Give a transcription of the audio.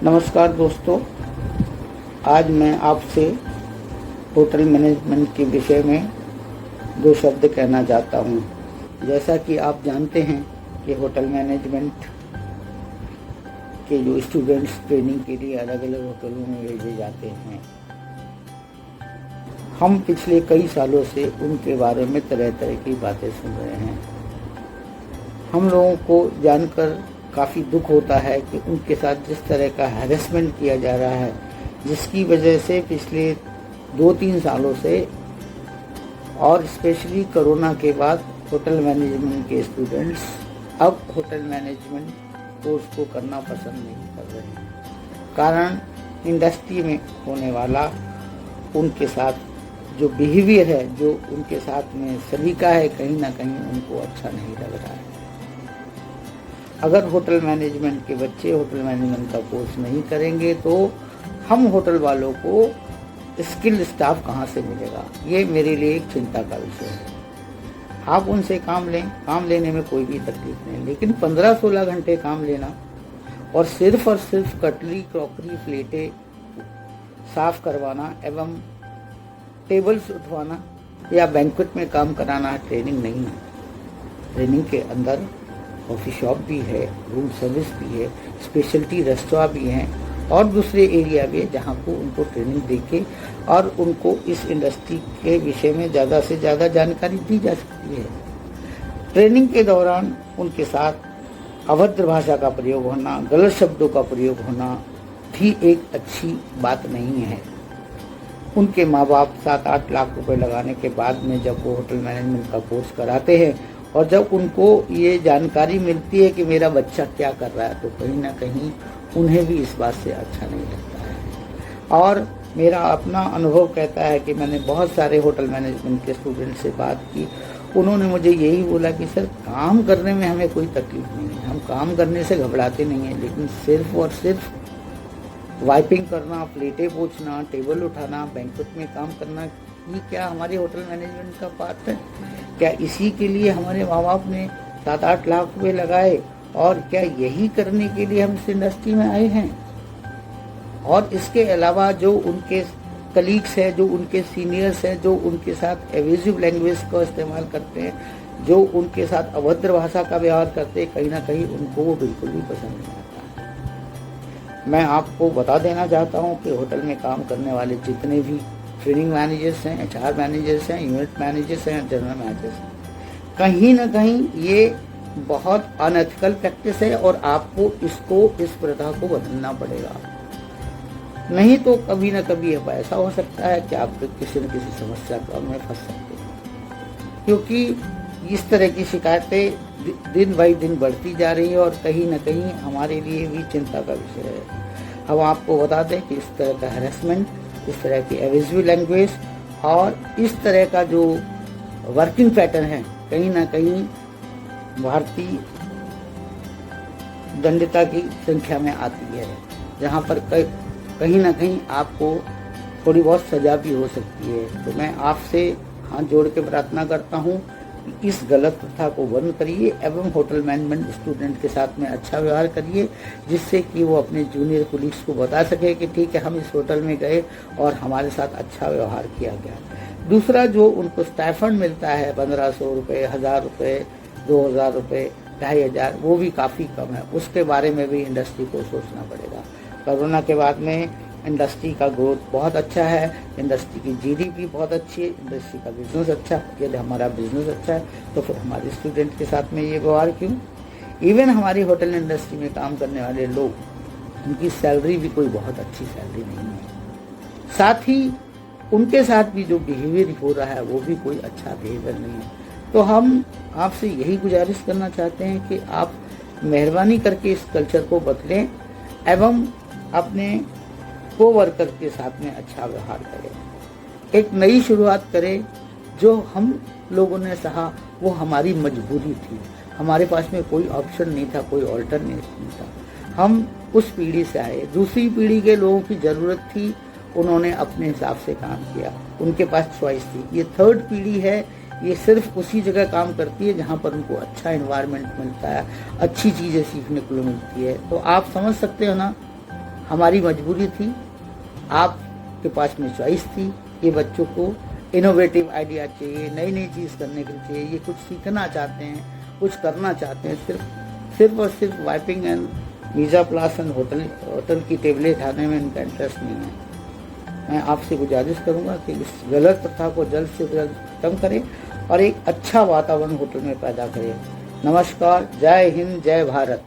नमस्कार दोस्तों, आज मैं आपसे होटल मैनेजमेंट के विषय में दो शब्द कहना चाहता हूँ। जैसा कि आप जानते हैं कि होटल मैनेजमेंट के जो स्टूडेंट्स ट्रेनिंग के लिए अलग अलग होटलों में भेजे जाते हैं, हम पिछले कई सालों से उनके बारे में तरह तरह की बातें सुन रहे हैं। हम लोगों को जानकर काफ़ी दुख होता है कि उनके साथ जिस तरह का हैरेसमेंट किया जा रहा है, जिसकी वजह से पिछले 2-3 सालों से और स्पेशली कोरोना के बाद होटल मैनेजमेंट के स्टूडेंट्स अब होटल मैनेजमेंट कोर्स को करना पसंद नहीं कर रहे हैं। कारण इंडस्ट्री में होने वाला उनके साथ जो बिहेवियर है, जो उनके साथ में सलीका है, कहीं ना कहीं उनको अच्छा नहीं लग रहा है। अगर होटल मैनेजमेंट के बच्चे होटल मैनेजमेंट का कोर्स नहीं करेंगे तो हम होटल वालों को स्किल्ड स्टाफ कहाँ से मिलेगा, ये मेरे लिए एक चिंता का विषय है। आप उनसे काम लें, काम लेने में कोई भी तकलीफ नहीं, लेकिन 15-16 घंटे काम लेना और सिर्फ कटली, क्रॉकरी, प्लेटें साफ करवाना एवं टेबल्स उठवाना या बैंक्वेट में काम कराना ट्रेनिंग नहीं है। ट्रेनिंग के अंदर कॉफ़ी शॉप भी है, रूम सर्विस भी है, स्पेशलिटी रेस्टोरेंट भी हैं और दूसरे एरिया भी है जहाँ को उनको ट्रेनिंग देके और उनको इस इंडस्ट्री के विषय में ज़्यादा से ज़्यादा जानकारी दी जा सकती है। ट्रेनिंग के दौरान उनके साथ अभद्र भाषा का प्रयोग होना, गलत शब्दों का प्रयोग होना भी एक अच्छी बात नहीं है। उनके माँ बाप 7-8 लाख रुपए लगाने के बाद में जब वो होटल मैनेजमेंट का कोर्स कराते हैं और जब उनको ये जानकारी मिलती है कि मेरा बच्चा क्या कर रहा है, तो कहीं ना कहीं उन्हें भी इस बात से अच्छा नहीं लगता है। और मेरा अपना अनुभव कहता है कि मैंने बहुत सारे होटल मैनेजमेंट के स्टूडेंट से बात की, उन्होंने मुझे यही बोला कि सर, काम करने में हमें कोई तकलीफ नहीं है, हम काम करने से घबराते नहीं हैं, लेकिन सिर्फ और सिर्फ वाइपिंग करना, प्लेटें पोंछना, टेबल उठाना, बैंक्वेट में काम करना, ये क्या हमारे होटल मैनेजमेंट का पार्ट है? क्या इसी के लिए हमारे माँ बाप ने 7-8 लाख रुपए लगाए और क्या यही करने के लिए हम इस इंडस्ट्री में आए हैं? और इसके अलावा जो उनके कलीग्स हैं, जो उनके सीनियर्स हैं, जो उनके साथ एब्यूजिव लैंग्वेज का इस्तेमाल करते हैं, जो उनके साथ अभद्र भाषा का व्यवहार करते हैं, कहीं ना कहीं उनको वो बिल्कुल भी पसंद नहीं आता। मैं आपको बता देना चाहता हूँ कि होटल में काम करने वाले जितने भी ट्रेनिंग मैनेजर्स हैं, HR मैनेजर्स हैं, यूनिट मैनेजर्स हैं, जनरल मैनेजर्स हैं, कहीं ना कहीं ये बहुत अनएथिकल प्रैक्टिस है और आपको इस प्रथा को बदलना पड़ेगा। नहीं तो कभी ना कभी ऐसा हो सकता है कि आप किसी न किसी समस्या में फंस सकते हैं, क्योंकि इस तरह की शिकायतें दिन बाई दिन बढ़ती जा रही है और कहीं ना कहीं हमारे लिए भी चिंता का विषय है। हम आपको बता दें कि इस तरह का हैरेसमेंट, इस तरह की एब्यूजिव लैंग्वेज और इस तरह का जो वर्किंग पैटर्न है, कहीं ना कहीं भारतीय दंडिता की संख्या में आती है, जहां पर कहीं ना कहीं आपको थोड़ी बहुत सजा भी हो सकती है। तो मैं आपसे हाथ जोड़ के प्रार्थना करता हूं कि इस गलत प्रथा को बंद करिए एवं होटल मैनेजमेंट स्टूडेंट के साथ में अच्छा व्यवहार करिए, जिससे कि वो अपने जूनियर कोलीग्स को बता सके कि ठीक है, हम इस होटल में गए और हमारे साथ अच्छा व्यवहार किया गया। दूसरा, जो उनको स्टाइफंड मिलता है 1500 रुपये, 1000 रुपये, 2000 रुपये, 2500, वो भी काफ़ी कम है। उसके बारे में भी इंडस्ट्री को सोचना पड़ेगा। कोरोना के बाद में इंडस्ट्री का ग्रोथ बहुत अच्छा है, इंडस्ट्री की GDP बहुत अच्छी है, इंडस्ट्री का बिजनेस अच्छा है। यदि हमारा बिजनेस अच्छा है तो फिर हमारे स्टूडेंट के साथ में ये व्यवहार क्यों? इवन हमारी होटल इंडस्ट्री में काम करने वाले लोग, उनकी सैलरी भी कोई बहुत अच्छी सैलरी नहीं है। साथ ही उनके साथ भी जो बिहेवियर हो रहा है वो भी कोई अच्छा बिहेवियर नहीं है। तो हम आपसे यही गुजारिश करना चाहते हैं कि आप मेहरबानी करके इस कल्चर को बदलें एवं अपने कोवर्कर के साथ में अच्छा व्यवहार करें, एक नई शुरुआत करें। जो हम लोगों ने सहा वो हमारी मजबूरी थी, हमारे पास में कोई ऑप्शन नहीं था, कोई ऑल्टरनेट नहीं था। हम उस पीढ़ी से आए, दूसरी पीढ़ी के लोगों की ज़रूरत थी, उन्होंने अपने हिसाब से काम किया, उनके पास चॉइस थी। ये थर्ड पीढ़ी है, ये सिर्फ उसी जगह काम करती है जहाँ पर उनको अच्छा एनवायरनमेंट मिलता है, अच्छी चीज़ें सीखने को मिलती है। तो आप समझ सकते हो ना, हमारी मजबूरी थी, आपके पास में चॉइस थी। ये बच्चों को इनोवेटिव आइडिया चाहिए, नई नई चीज़ करने के लिए चाहिए, ये कुछ सीखना चाहते हैं, कुछ करना चाहते हैं। सिर्फ और सिर्फ वाइपिंग एंड मीज़ाप्लास एंड होटल की टेबलें उठाने में इनका इंटरेस्ट नहीं है। मैं आपसे गुजारिश करूंगा कि इस गलत प्रथा को जल्द से जल्द खत्म करें और एक अच्छा वातावरण होटल में पैदा करें। नमस्कार, जय हिंद, जय भारत।